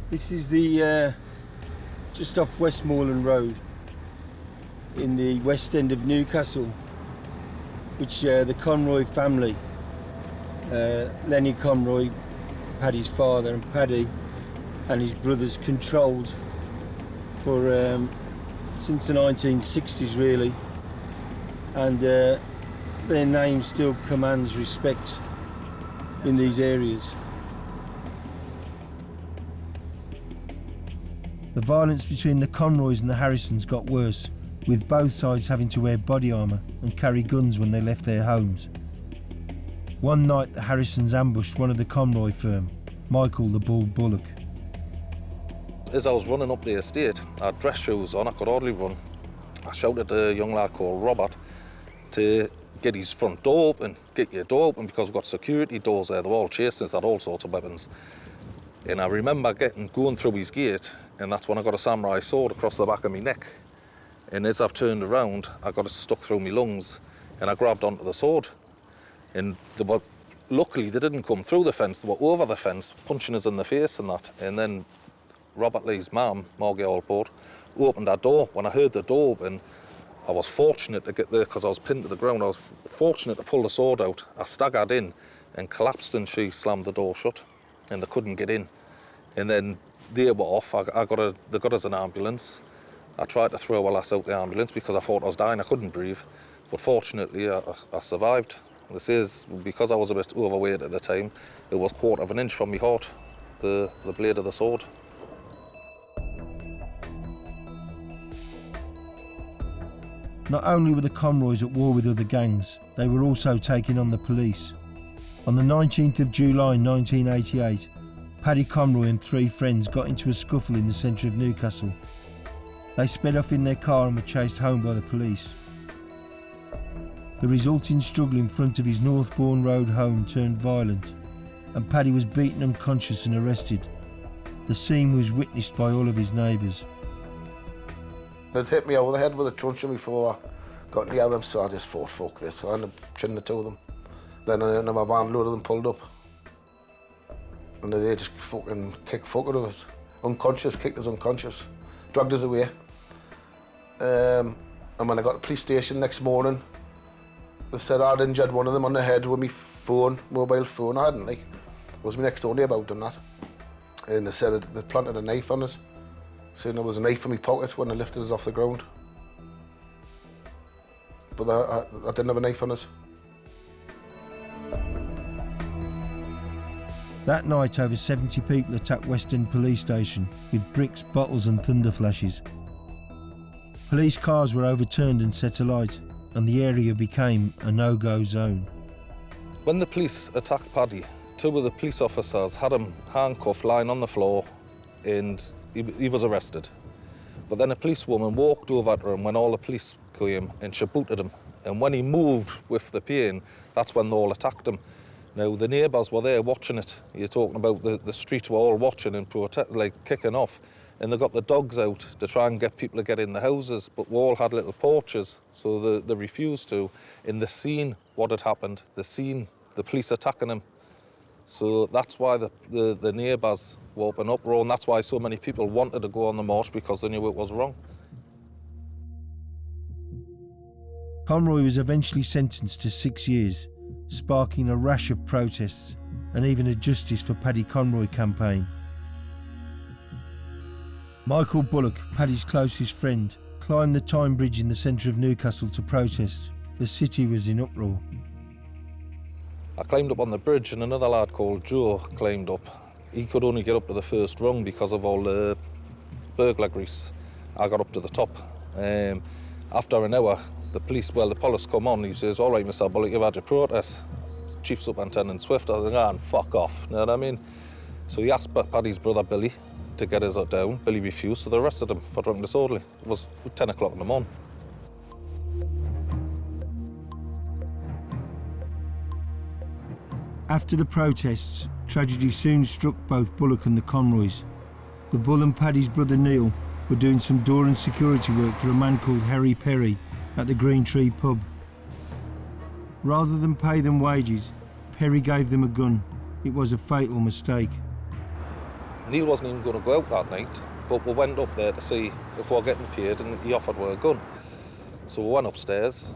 This is the just off Westmoreland Road in the west end of Newcastle, which the Conroy family, Lenny Conroy, Paddy's father, and Paddy and his brothers controlled for since the 1960s really, and their name still commands respect in these areas. The violence between the Conroys and the Harrisons got worse, with both sides having to wear body armour and carry guns when they left their homes. One night the Harrisons ambushed one of the Conroy firm, Michael the Bull Bullock. As I was running up the estate, I had dress shoes on, I could hardly run. I shouted to a young lad called Robert to get his front door open, get your door open, because we've got security doors there, they're all chasing us, had all sorts of weapons. And I remember going through his gate, and that's when I got a samurai sword across the back of my neck. And as I've turned around, I got it stuck through my lungs, and I grabbed onto the sword. And luckily they didn't come through the fence, they were over the fence, punching us in the face and that. And then Robert Lee's mum, Margie Allport, opened our door. When I heard the door open, I was fortunate to get there because I was pinned to the ground. I was fortunate to pull the sword out. I staggered in and collapsed, and she slammed the door shut, and they couldn't get in. And then they were off. They got us an ambulance. I tried to throw a lass out the ambulance because I thought I was dying. I couldn't breathe, but fortunately I survived. This is because I was a bit overweight at the time. It was 1/4 of an inch from my heart, the blade of the sword. Not only were the Conroys at war with other gangs, they were also taking on the police. On the 19th of July 1988, Paddy Conroy and 3 friends got into a scuffle in the centre of Newcastle. They sped off in their car and were chased home by the police. The resulting struggle in front of his Northbourne Road home turned violent, and Paddy was beaten unconscious and arrested. The scene was witnessed by all of his neighbours. They'd hit me over the head with a truncheon before I got near them, so I just thought, fuck this. So I ended up chinning the 2 of them. Then my van, load of them pulled up. And they just fucking kicked fuck out of us. Unconscious, kicked us unconscious. Dragged us away. And when I got to the police station next morning, they said I'd injured one of them on the head with my phone, mobile phone. I hadn't, like. It was my next door neighbour done that. And they said they planted a knife on us, saying there was a knife in my pocket when they lifted us off the ground. But I didn't have a knife on us. That night, over 70 people attacked West End Police Station with bricks, bottles and thunder flashes. Police cars were overturned and set alight, and the area became a no-go zone. When the police attacked Paddy, 2 of the police officers had him handcuffed, lying on the floor, and he was arrested. But then a policewoman walked over to him when all the police came, and she booted him. And when he moved with the pain, that's when they all attacked him. Now, the neighbours were there watching it. You're talking about the street were all watching and kicking off. And they got the dogs out to try and get people to get in the houses, but we all had little porches, so they refused to. In the scene, what had happened, the police attacking him. So that's why the neighbours were up in uproar, and that's why so many people wanted to go on the march, because they knew it was wrong. Conroy was eventually sentenced to 6 years, sparking a rash of protests and even a Justice for Paddy Conroy campaign. Michael Bullock, Paddy's closest friend, climbed the Tyne Bridge in the centre of Newcastle to protest. The city was in uproar. I climbed up on the bridge, and another lad called Joe climbed up. He could only get up to the first rung because of all the burglaries. I got up to the top. After an hour, the police come on. He says, "All right, Mr. Bullock, you've had your protest." Chief Superintendent Swift, I was like, fuck off, you know what I mean? So he asked Paddy's brother Billy to get us down. Billy refused, so they arrested him for drunk disorderly. It was 10 o'clock in the morning. After the protests, tragedy soon struck both Bullock and the Conroys. The Bull and Paddy's brother Neil were doing some door and security work for a man called Harry Perry at the Green Tree pub. Rather than pay them wages, Perry gave them a gun. It was a fatal mistake. Neil wasn't even going to go out that night, but we went up there to see if we were getting paid, and he offered me a gun. So we went upstairs,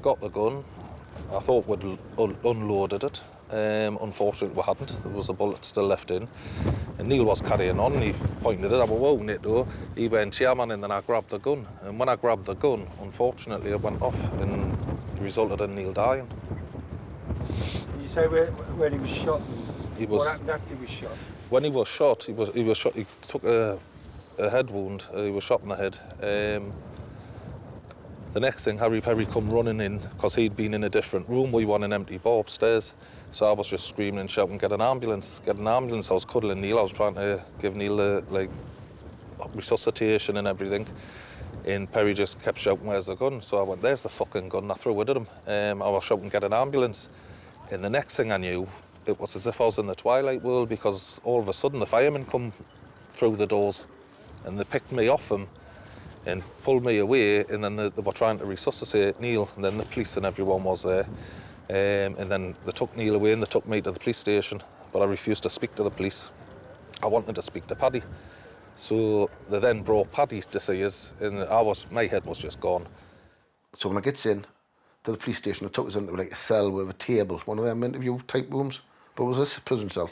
got the gun. I thought we'd unloaded it. Unfortunately, we hadn't. There was a bullet still left in. And Neil was carrying on, and he pointed it. I went, "Whoa, Nito." He went, "Chairman," and then I grabbed the gun. And when I grabbed the gun, unfortunately, it went off and resulted in Neil dying. Did you say where he was shot? What happened after he was shot? When he was shot, he was shot. He took a head wound. He was shot in the head. The next thing, Harry Perry come running in because he'd been in a different room. We won an empty bar upstairs, so I was just screaming and shouting, "Get an ambulance! Get an ambulance!" I was cuddling Neil. I was trying to give Neil like resuscitation and everything. And Perry just kept shouting, "Where's the gun?" So I went, "There's the fucking gun." I threw it at him. I was shouting, "Get an ambulance!" And the next thing I knew, it was as if I was in the Twilight world, because all of a sudden the firemen come through the doors and they picked me off him and pulled me away, and then they were trying to resuscitate Neil, and then the police and everyone was there. And then they took Neil away and they took me to the police station, but I refused to speak to the police. I wanted to speak to Paddy. So they then brought Paddy to see us, and my head was just gone. So when I gets in to the police station, they took us into like a cell with a table, one of them interview type rooms, but it was a prison cell.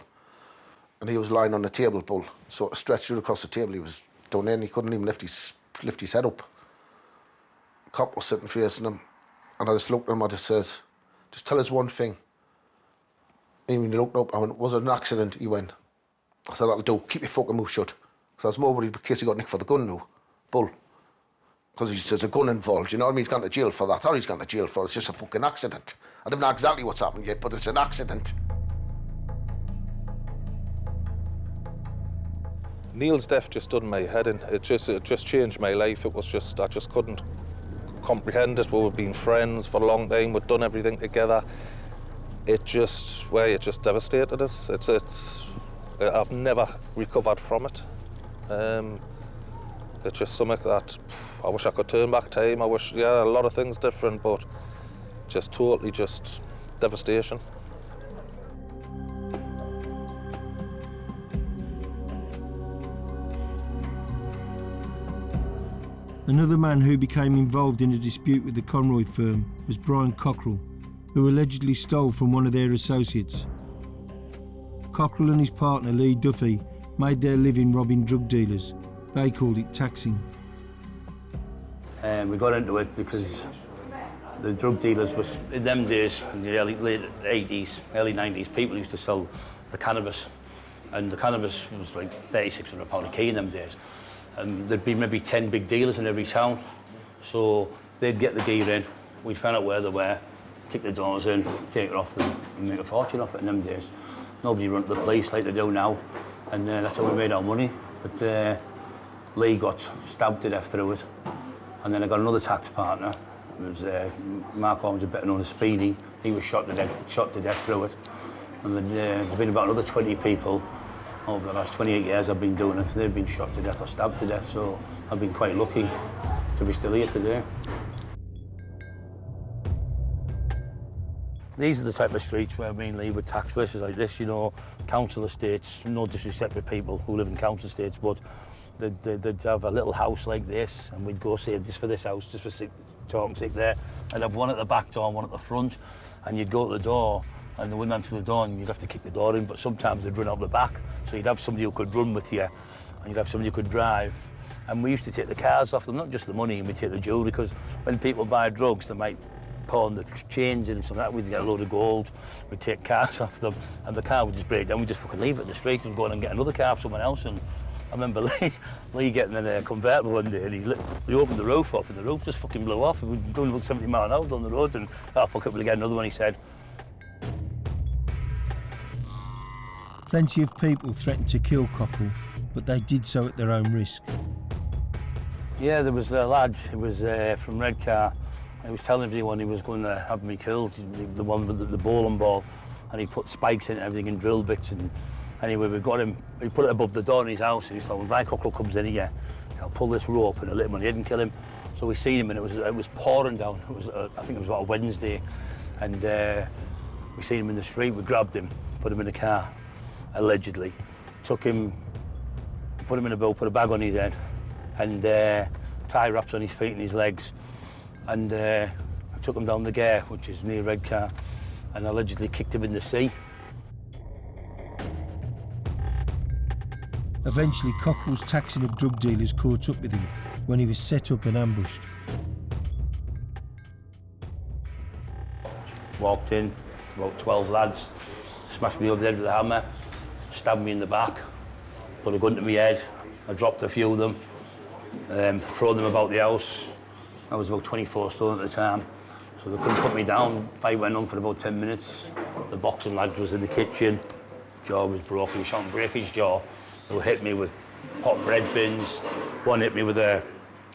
And he was lying on the table pole, so stretched out across the table. He was down there and he couldn't even lift his head up. The cop was sitting facing him, and I just looked at him, I just said, "Just tell us one thing." And when he looked up, I went, "Was it an accident?" He went, I said, "That'll do, keep your fucking mouth shut." So I was more worried in case he got nicked for the gun now, Bull. Because there's a gun involved, you know what I mean? He's gone to jail for that, or he's gone to jail for it. It's just a fucking accident. I don't know exactly what's happened yet, but it's an accident. Neil's death just done my head in. It just changed my life. It was just, I just couldn't comprehend it. We've been friends for a long time. We've done everything together. It just devastated us. I've never recovered from it. It's just something that I wish I could turn back time. I wish, a lot of things different, but just totally just devastation. Another man who became involved in a dispute with the Conroy firm was Brian Cockerill, who allegedly stole from one of their associates. Cockerill and his partner Lee Duffy made their living robbing drug dealers. They called it taxing. We got into it because the drug dealers was, in them days, in the late 80s, early 90s, people used to sell the cannabis. And the cannabis was like £3,600 a key in them days. And there'd be maybe 10 big dealers in every town. So they'd get the gear in, we'd find out where they were, kick the doors in, take it off them, and make a fortune off it in them days. Nobody run to the police like they do now, and that's how we made our money. But Lee got stabbed to death through it, and then I got another tax partner. It was Mark Holmes, a better known as Speedy. He was shot to death through it. And then there's been about another 20 people over the last 28 years I've been doing it. They've been shot to death or stabbed to death, so I've been quite lucky to be still here today. These are the type of streets where me and Lee would tax places like this, you know, council estates, no disrespect to people who live in council estates, but they'd have a little house like this, and we'd go say, "This for this house, just for talking sick there." I'd have one at the back door and one at the front, and you'd go to the door, and they wouldn't answer the door, and you'd have to kick the door in, but sometimes they'd run out the back, so you'd have somebody who could run with you, and you'd have somebody who could drive. And we used to take the cars off them, not just the money, and we'd take the jewellery, because when people buy drugs, they might pawn the change in and something like that. We'd get a load of gold, we'd take cars off them, and the car would just break down. We'd just fucking leave it in the street and go on and get another car for someone else. And I remember Lee getting in a convertible one day, and he opened the roof up, and the roof just fucking blew off. We were going about 70 miles an hour down the road, and fuck it, we'll get another one, he said. Plenty of people threatened to kill Cockerill, but they did so at their own risk. Yeah, there was a lad who was from Redcar. He was telling everyone he was going to have me killed, the one with the bowling ball, and he put spikes in everything and drill bits. And anyway, we got him, he put it above the door in his house, and he thought, when Brian Cockerill comes in here, I'll pull this rope and I'll hit him on the head and kill him. So we seen him, and it was pouring down. It was, I think it was about a Wednesday, and we seen him in the street. We grabbed him, put him in the car, allegedly. Took him put him in a boat, put a bag on his head, and tie wraps on his feet and his legs, and I took him down the Gare, which is near Redcar, and allegedly kicked him in the sea. Eventually, Cockerill's taxing of drug dealers caught up with him when he was set up and ambushed. Walked in, about 12 lads, smashed me over the head with a hammer, stabbed me in the back, put a gun to my head. I dropped a few of them, throw them about the house. I was about 24 stone at the time, so they couldn't put me down. Fight went on for about 10 minutes. The boxing lad was in the kitchen, jaw was broken, he shot and break his jaw. They hit me with hot bread bins. One hit me with it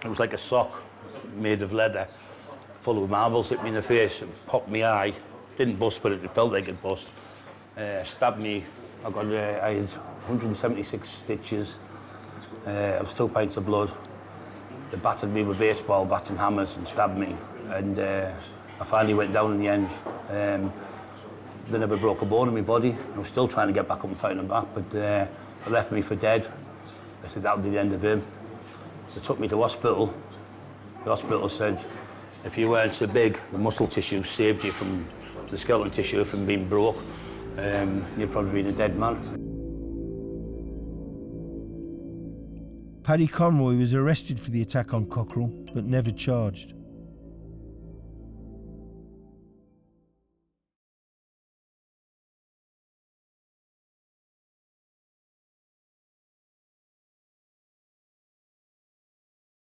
was like a sock made of leather, full of marbles, hit me in the face, and popped my eye. Didn't bust, but it felt like it bust. Stabbed me. I had 176 stitches. I was 2 pints of blood. They battered me with baseball bats and hammers and stabbed me. And I finally went down in the end. They never broke a bone in my body. I was still trying to get back up and fighting them back, but they left me for dead. They said that would be the end of him. They took me to hospital. The hospital said, if you weren't so big, the muscle tissue saved you from the skeleton tissue from being broke. You'd probably be a dead man. Paddy Conroy was arrested for the attack on Cockerill, but never charged.